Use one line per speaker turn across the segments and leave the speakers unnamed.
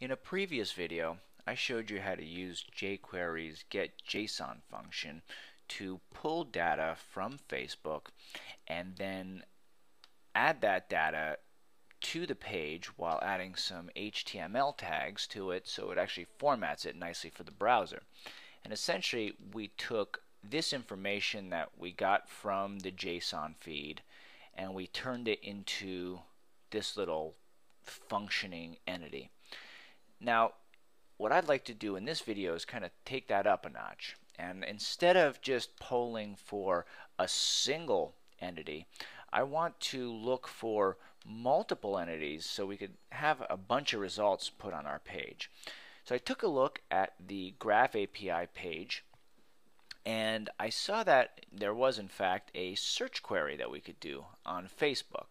In a previous video, I showed you how to use jQuery's getJSon function to pull data from Facebook and then add that data to the page while adding some HTML tags to it so it actually formats it nicely for the browser. And essentially, we took this information that we got from the JSON feed and we turned it into this little functioning entity. Now, what I'd like to do in this video is kind of take that up a notch, and instead of just polling for a single entity, I want to look for multiple entities so we could have a bunch of results put on our page. So I took a look at the Graph API page, and I saw that there was in fact a search query that we could do on Facebook.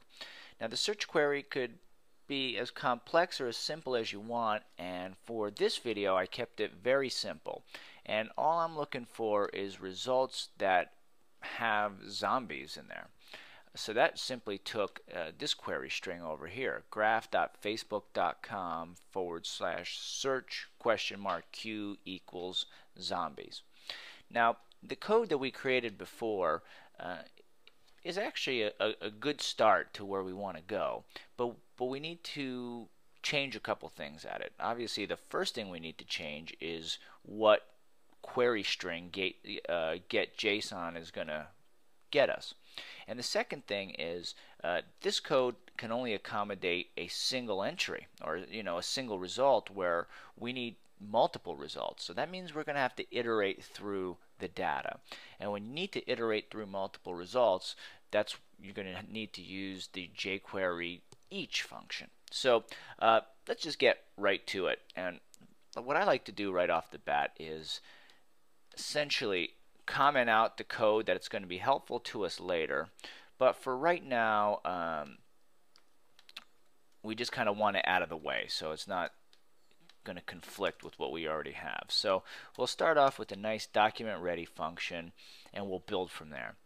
Now the search query could be as complex or as simple as you want, and for this video I kept it very simple, and all I'm looking for is results that have zombies in there. So that simply took this query string over here, graph.facebook.com/search?q equals zombies. Now the code that we created before is actually a good start to where we want to go, but we need to change a couple things at it. Obviously, the first thing we need to change is what query string getJSon is going to get us. And the second thing is this code can only accommodate a single entry, or a single result, where we need multiple results. So that means we're going to have to iterate through the data. And when you need to iterate through multiple results, you're going to need to use the jQuery.each function. So let's just get right to it. And what I like to do right off the bat is essentially comment out the code that it's going to be helpful to us later. But for right now, we just kind of want it out of the way, so it's not going to conflict with what we already have. So we'll start off with a nice document ready function, and we'll build from there.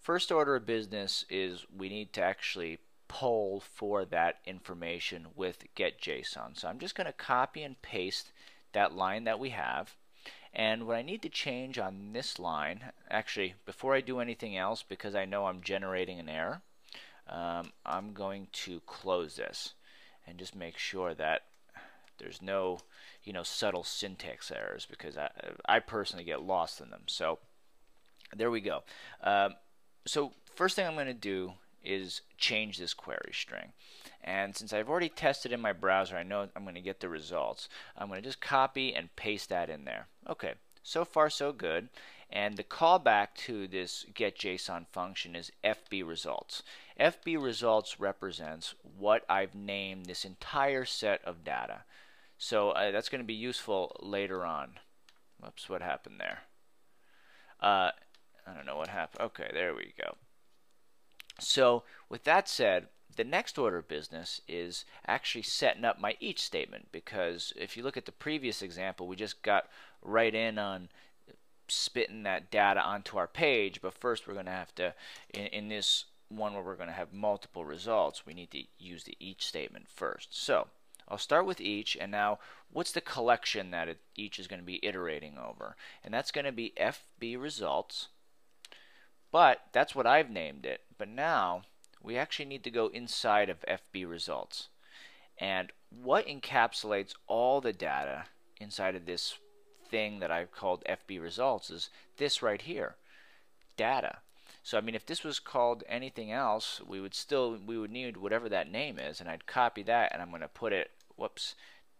First order of business is we need to actually poll for that information with getJSon. So I'm just going to copy and paste that line that we have. And what I need to change on this line, actually before I do anything else, because I know I'm generating an error, I'm going to close this and just make sure that there's no subtle syntax errors, because I personally get lost in them. So there we go. So first thing I'm going to do is change this query string. And since I've already tested in my browser, I know I'm going to get the results. I'm going to just copy and paste that in there. Okay, so far so good. And the callback to this getJSon function is FB results. FB results represents what I've named this entire set of data. So that's going to be useful later on. Whoops, what happened there? I don't know what happened. Okay, there we go. So with that said, the next order of business is actually setting up my each statement, because if you look at the previous example, we just got right in on spitting that data onto our page, but first we're going to have to, in this one where we're going to have multiple results, we need to use the each statement first. So I'll start with each, and now what's the collection that each is going to be iterating over? And that's going to be FB results, but that's what I've named it. But now we actually need to go inside of FB results. And what encapsulates all the data inside of this thing that I've called FB results is this right here, data. So I mean, if this was called anything else, we would need whatever that name is, and I'd copy that and I'm going to put it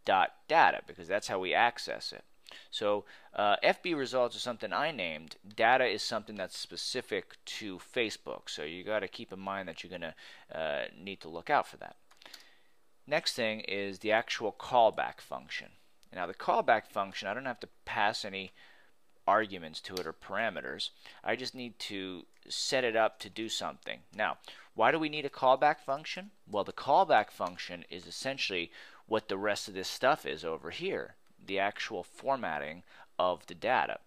.data, because that's how we access it. So FB results is something I named. Data is something that's specific to Facebook. So you got to keep in mind that you're going to need to look out for that. Next thing is the actual callback function. Now the callback function, I don't have to pass any arguments to it or parameters. I just need to set it up to do something. Now, why do we need a callback function? Well, the callback function is essentially what the rest of this stuff is over here, the actual formatting of the data.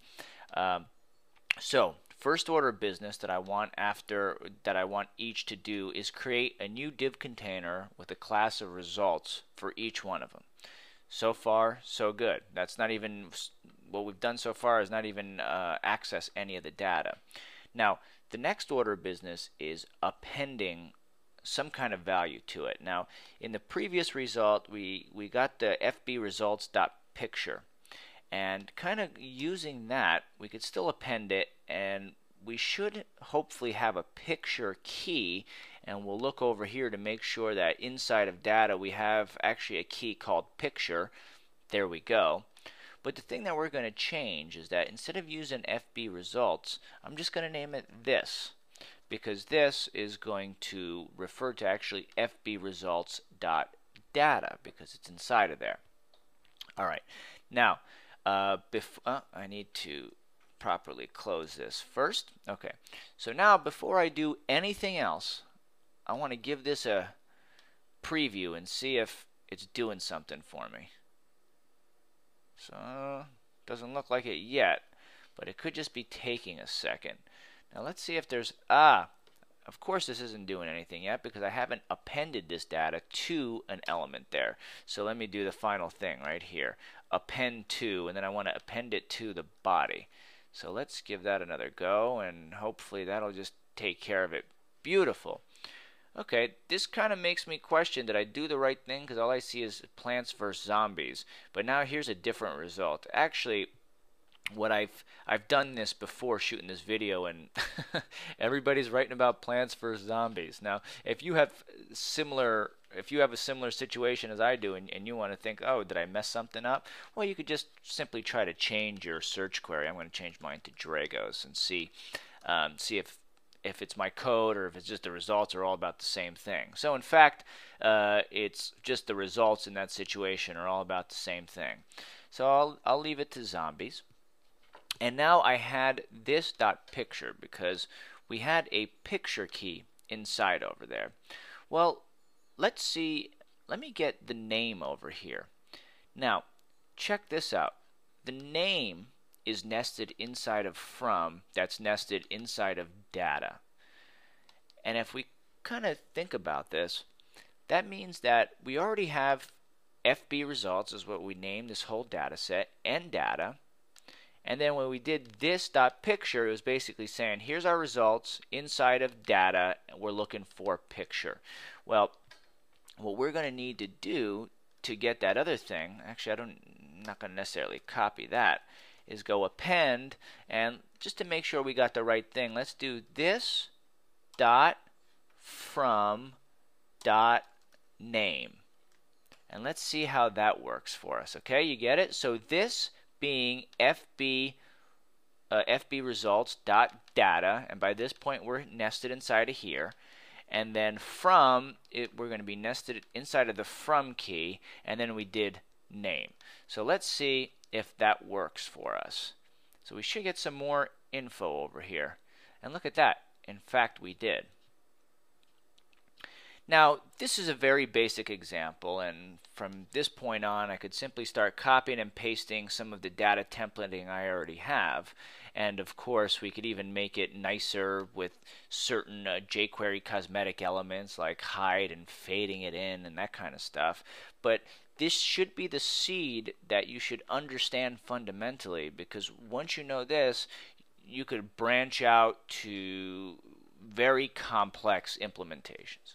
So first order of business that I want each to do is create a new div container with a class of results for each one of them. So far, so good. That's not even what we've done so far is not even access any of the data. Now, the next order of business is appending some kind of value to it. Now, in the previous result, we got the FB results.picture, and kind of using that, we could still append it, and we should hopefully have a picture key, and we'll look over here to make sure that inside of data we have actually a key called picture. There we go. But the thing that we're going to change is that instead of using FB results, I'm just going to name it this, because this is going to refer to actually FB results.data because it's inside of there. All right. Now, I need to properly close this first. Okay. So now, before I do anything else, I want to give this a preview and see if it's doing something for me. So, doesn't look like it yet, but it could just be taking a second. Now let's see if there's, of course this isn't doing anything yet because I haven't appended this data to an element there. So let me do the final thing right here. Append to, and then I want to append it to the body. So let's give that another go, and hopefully that'll just take care of it. Beautiful. Okay, this kind of makes me question, did I do the right thing? Because all I see is Plants vs. Zombies. But now here's a different result. Actually, what I've done this before shooting this video, and everybody's writing about Plants vs. Zombies. Now, if you have a similar situation as I do, and you want to think, oh, did I mess something up? Well, you could just simply try to change your search query. I'm going to change mine to Dragos and see if it's my code or if it's just the results are all about the same thing. So in fact, it's just the results in that situation are all about the same thing. So I'll leave it to zombies. And now I had this .picture because we had a picture key inside over there. Well, let's see. Let me get the name over here. Now, check this out. The name is nested inside of from, that's nested inside of data. And if we kind of think about this, that means that we already have FB results is what we named this whole data set, and data. And then when we did this .picture, it was basically saying, here's our results inside of data, and we're looking for picture. Well, what we're going to need to do to get that other thing, actually I'm not going to necessarily copy that, is go append, and just to make sure we got the right thing, let's do this dot from dot name, and let's see how that works for us. Okay, you get it? So this being FB results dot data, and by this point we're nested inside of here, and then from it we're going to be nested inside of the from key, and then we did name. So let's see if that works for us. So we should get some more info over here. And look at that. In fact, we did. Now, this is a very basic example, and from this point on, I could simply start copying and pasting some of the data templating I already have. And of course, we could even make it nicer with certain jQuery cosmetic elements like hide and fading it in and that kind of stuff. But this should be the seed that you should understand fundamentally, because once you know this, you could branch out to very complex implementations.